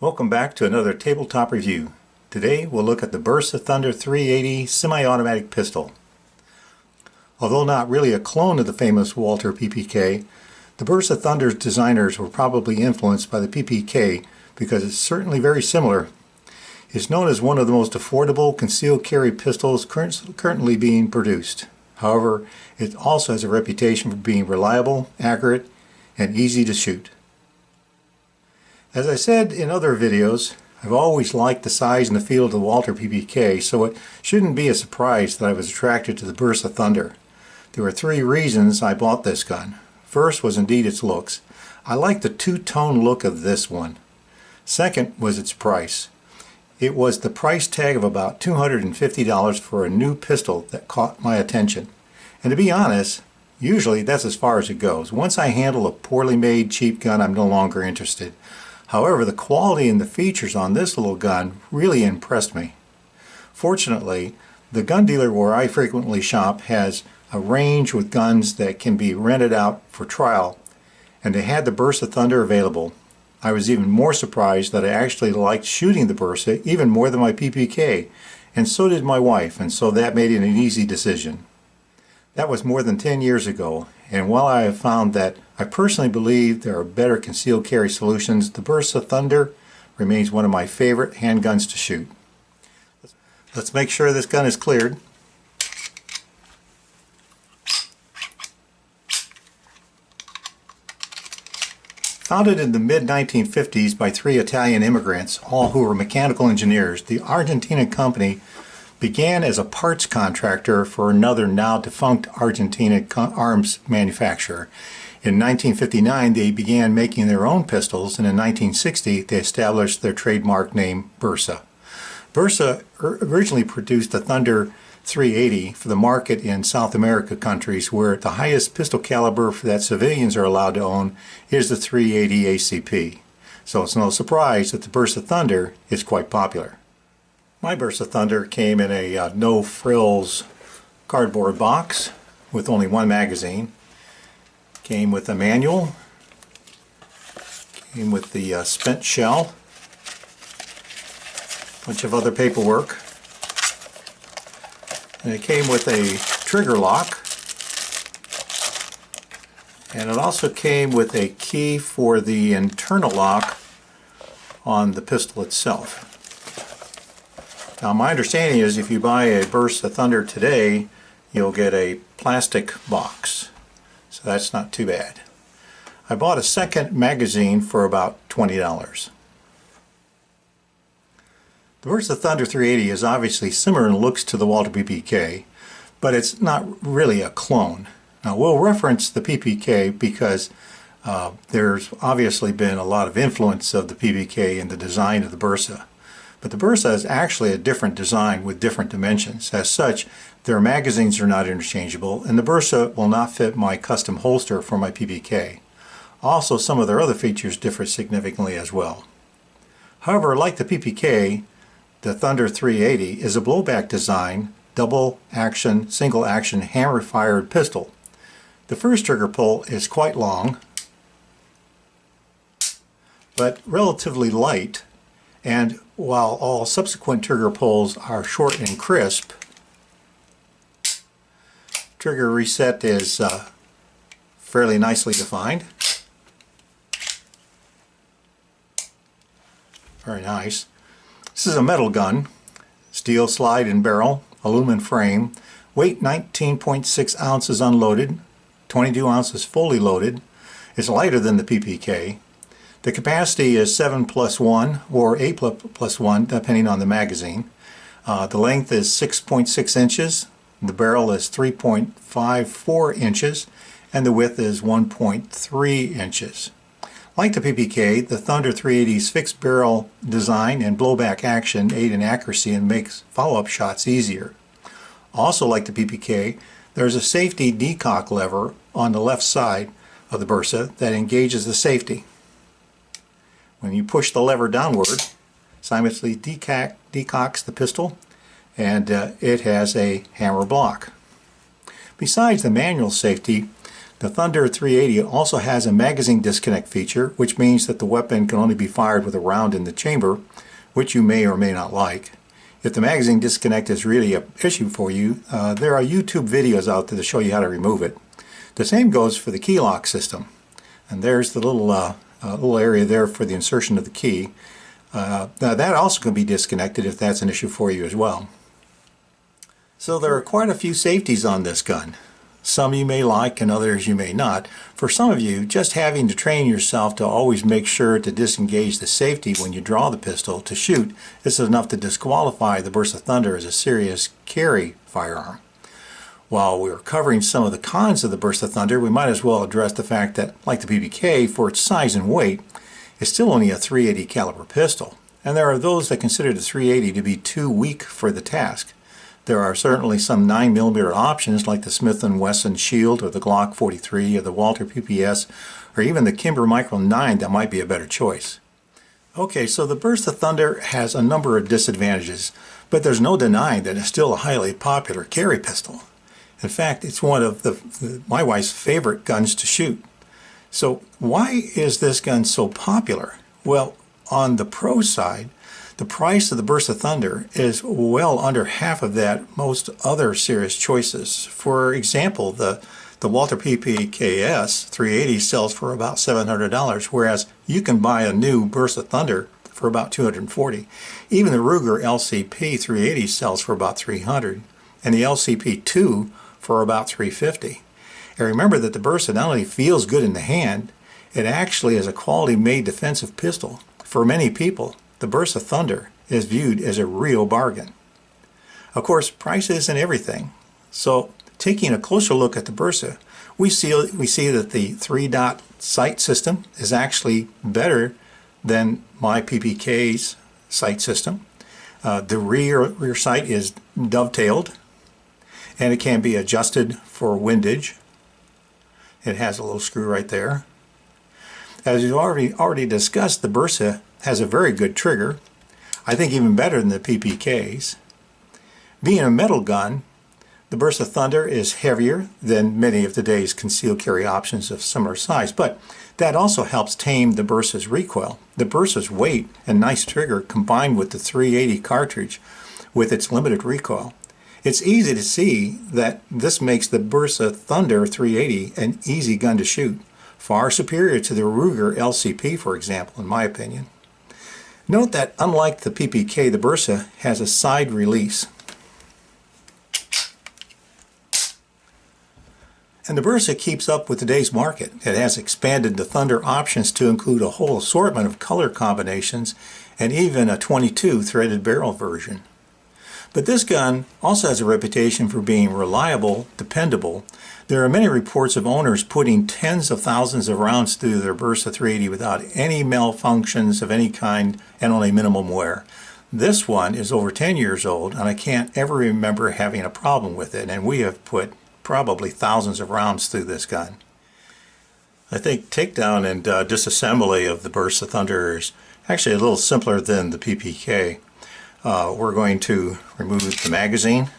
Welcome back to another tabletop review. Today we'll look at the Bersa Thunder 380 semi-automatic pistol. Although not really a clone of the famous Walther PPK, the Bersa Thunder's designers were probably influenced by the PPK because it's certainly very similar. It's known as one of the most affordable concealed carry pistols currently being produced. However, it also has a reputation for being reliable, accurate, and easy to shoot. As I said in other videos, I've always liked the size and the feel of the Walther PPK, so it shouldn't be a surprise that I was attracted to the Bersa Thunder. There were three reasons I bought this gun. First was indeed its looks. I liked the two-tone look of this one. Second was its price. It was the price tag of about $250 for a new pistol that caught my attention. And to be honest, usually that's as far as it goes. Once I handle a poorly made, cheap gun, I'm no longer interested. However, the quality and the features on this little gun really impressed me. Fortunately, the gun dealer where I frequently shop has a range with guns that can be rented out for trial, and they had the Bersa Thunder available. I was even more surprised that I actually liked shooting the Bersa even more than my PPK, and so did my wife, and so that made it an easy decision. That was more than 10 years ago, and while I have found that I personally believe there are better concealed carry solutions, the Bersa Thunder remains one of my favorite handguns to shoot. Let's make sure this gun is cleared. Founded in the mid-1950s by three Italian immigrants, all who were mechanical engineers, the Argentinian company began as a parts contractor for another now defunct Argentine arms manufacturer. In 1959 they began making their own pistols, and in 1960 they established their trademark name Bersa. Bersa originally produced the Thunder 380 for the market in South America countries where the highest pistol caliber that civilians are allowed to own is the 380 ACP. So it's no surprise that the Bersa Thunder is quite popular. My Bersa Thunder came in a no-frills cardboard box with only one magazine. Came with a manual, came with the spent shell, a bunch of other paperwork, and it came with a trigger lock, and it also came with a key for the internal lock on the pistol itself. Now my understanding is if you buy a Bersa Thunder today, you'll get a plastic box, so that's not too bad. I bought a second magazine for about $20. The Bersa Thunder 380 is obviously similar in looks to the Walther PPK, but it's not really a clone. Now we'll reference the PPK because there's obviously been a lot of influence of the PPK in the design of the Bersa. But the Bersa is actually a different design with different dimensions. As such, their magazines are not interchangeable, and the Bersa will not fit my custom holster for my PPK. Also, some of their other features differ significantly as well. However, like the PPK, the Thunder 380 is a blowback design, double action, single action hammer fired pistol. The first trigger pull is quite long, but relatively light, and while all subsequent trigger pulls are short and crisp, trigger reset is fairly nicely defined. Very nice. This is a metal gun, steel slide and barrel, aluminum frame, weight 19.6 ounces unloaded, 22 ounces fully loaded. It's lighter than the PPK. The capacity is 7+1 or 8+1 depending on the magazine. The length is 6.6 inches, the barrel is 3.54 inches, and the width is 1.3 inches. Like the PPK, the Thunder 380's fixed barrel design and blowback action aid in accuracy and makes follow-up shots easier. Also like the PPK, there's a safety decock lever on the left side of the Bersa that engages the safety. When you push the lever downward, simultaneously decocks the pistol, and it has a hammer block. Besides the manual safety, The Thunder 380 also has a magazine disconnect feature, which means that the weapon can only be fired with a round in the chamber, which you may or may not like. If the magazine disconnect is really an issue for you, there are YouTube videos out there to show you how to remove it. The same goes for the key lock system. And there's the little area there for the insertion of the key. Now that also can be disconnected if that's an issue for you as well. So there are quite a few safeties on this gun. Some you may like and others you may not. For some of you, just having to train yourself to always make sure to disengage the safety when you draw the pistol to shoot is enough to disqualify the Bersa Thunder as a serious carry firearm. While we're covering some of the cons of the Bersa Thunder, we might as well address the fact that, like the PPK, for its size and weight, it's still only a .380 caliber pistol. And there are those that consider the .380 to be too weak for the task. There are certainly some 9mm options like the Smith & Wesson Shield or the Glock 43 or the Walther PPS or even the Kimber Micro 9 that might be a better choice. Okay, so the Bersa Thunder has a number of disadvantages, but there's no denying that it's still a highly popular carry pistol. In fact, it's one of my wife's favorite guns to shoot. So why is this gun so popular? Well, on the pro side, the price of the Bersa Thunder is well under half of that most other serious choices. For example, the Walther PPKS 380 sells for about $700, whereas you can buy a new Bersa Thunder for about $240. Even the Ruger LCP 380 sells for about $300, and the LCP 2 for about $350. And remember that the Bersa not only feels good in the hand, it actually is a quality made defensive pistol. For many people, the Bersa Thunder is viewed as a real bargain. Of course, price isn't everything. So, taking a closer look at the Bersa, we see that the 3-dot sight system is actually better than my PPK's sight system. The rear sight is dovetailed, and it can be adjusted for windage. It has a little screw right there. As we've already discussed, the Bersa has a very good trigger, I think even better than the PPKs. Being a metal gun, the Bersa Thunder is heavier than many of today's concealed carry options of similar size, but that also helps tame the Bersa's recoil. The Bersa's weight and nice trigger combined with the 380 cartridge with its limited recoil. It's easy to see that this makes the Bersa Thunder 380 an easy gun to shoot, far superior to the Ruger LCP, for example, in my opinion. Note that unlike the PPK, the Bersa has a side release. And the Bersa keeps up with today's market. It has expanded the Thunder options to include a whole assortment of color combinations and even a .22 threaded barrel version. But this gun also has a reputation for being reliable, dependable. There are many reports of owners putting tens of thousands of rounds through their Bersa 380 without any malfunctions of any kind and only minimum wear. This one is over 10 years old and I can't ever remember having a problem with it, and we have put probably thousands of rounds through this gun. I think takedown and disassembly of the Bersa Thunder is actually a little simpler than the PPK. We're going to remove the magazine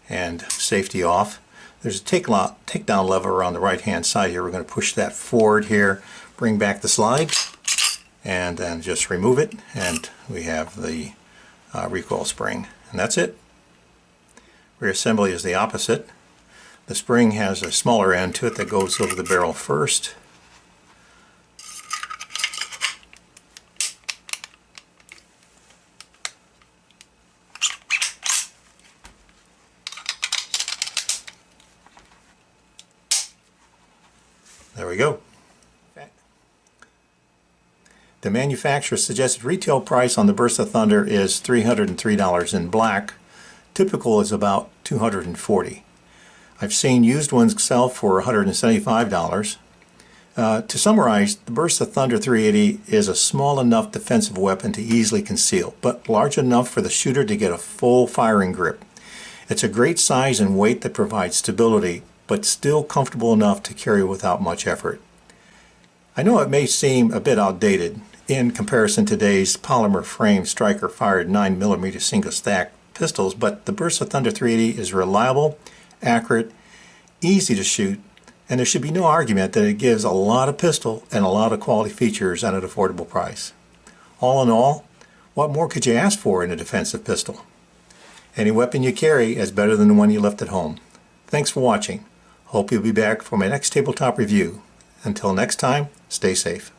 and safety off. There's a takedown lever on the right hand side here. We're going to push that forward here, bring back the slide, and then just remove it, and we have the recoil spring, and that's it. Reassembly is the opposite. The spring has a smaller end to it that goes over the barrel first. There we go. The manufacturer's suggested retail price on the Bersa Thunder is $303 in black. Typical is about $240. I've seen used ones sell for $175. To summarize, the Bersa Thunder 380 is a small enough defensive weapon to easily conceal, but large enough for the shooter to get a full firing grip. It's a great size and weight that provides stability, but still comfortable enough to carry without much effort. I know it may seem a bit outdated in comparison to today's polymer frame striker fired 9mm single stack pistols, but the Bersa Thunder 380 is reliable, accurate, easy to shoot, and there should be no argument that it gives a lot of pistol and a lot of quality features at an affordable price. All in all, what more could you ask for in a defensive pistol? Any weapon you carry is better than the one you left at home. Thanks for watching. Hope you'll be back for my next tabletop review. Until next time, stay safe.